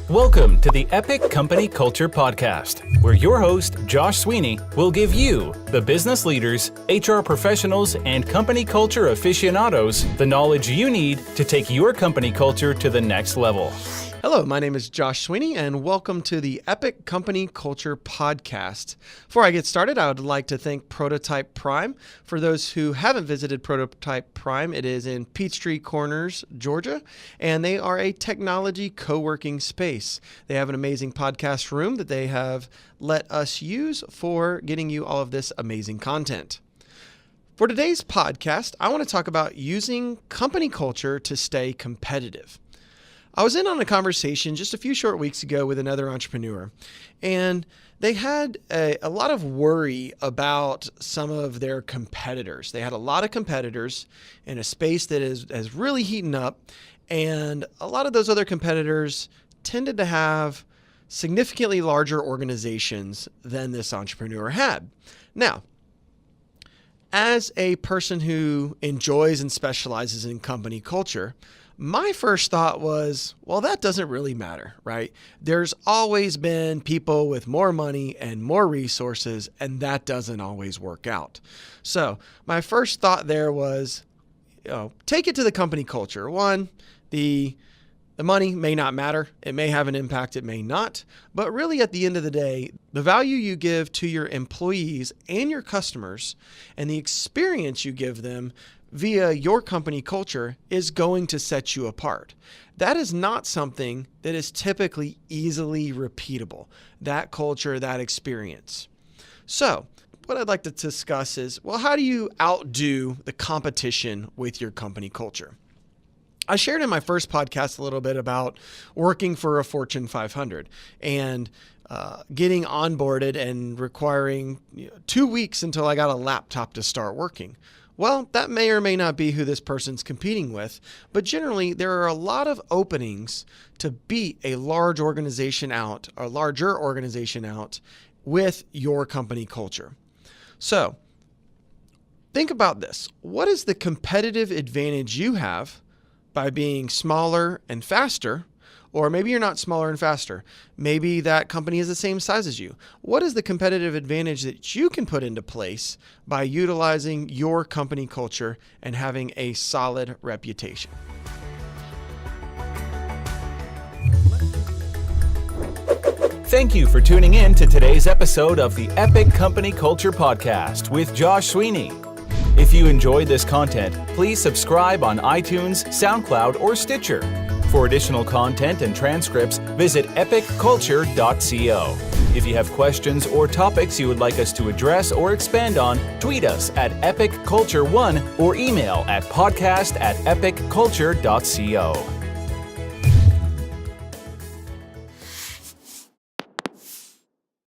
Welcome to the Epic Company Culture Podcast, where your host, Josh Sweeney, will give you, the business leaders, HR professionals, and company culture aficionados, the knowledge you need to take your company culture to the next level. Hello, my name is Josh Sweeney, and welcome to the Epic Company Culture Podcast. Before I get started, I would like to thank Prototype Prime. For those who haven't visited Prototype Prime, it is in Peachtree Corners, Georgia, and they are a technology co-working space. They have an amazing podcast room that they have let us use for getting you all of this amazing content. For today's podcast, I want to talk about using company culture to stay competitive. I was in on a conversation just a few short weeks ago with another entrepreneur, and they had a lot of worry about some of their competitors. They had a lot of competitors in a space that is really heating up, and a lot of those other competitors tended to have significantly larger organizations than this entrepreneur had. Now, as a person who enjoys and specializes in company culture, my first thought was, well, that doesn't really matter, right? There's always been people with more money and more resources, and that doesn't always work out. So my first thought there was, take it to the company culture. One, the money may not matter. It may have an impact. It may not. But really, at the end of the day, the value you give to your employees and your customers and the experience you give them via your company culture is going to set you apart. That is not something that is typically easily repeatable, that culture, that experience. So what I'd like to discuss is, well, how do you outdo the competition with your company culture? I shared in my first podcast a little bit about working for a Fortune 500 and getting onboarded and requiring 2 weeks until I got a laptop to start working. Well, that may or may not be who this person's competing with, but generally there are a lot of openings to beat a larger organization out with your company culture. So think about this. What is the competitive advantage you have by being smaller and faster? Or maybe you're not smaller and faster. Maybe that company is the same size as you. What is the competitive advantage that you can put into place by utilizing your company culture and having a solid reputation? Thank you for tuning in to today's episode of the Epic Company Culture Podcast with Josh Sweeney. If you enjoyed this content, please subscribe on iTunes, SoundCloud, or Stitcher. For additional content and transcripts, visit epicculture.co. If you have questions or topics you would like us to address or expand on, tweet us at epicculture1 or email at podcast@epicculture.co.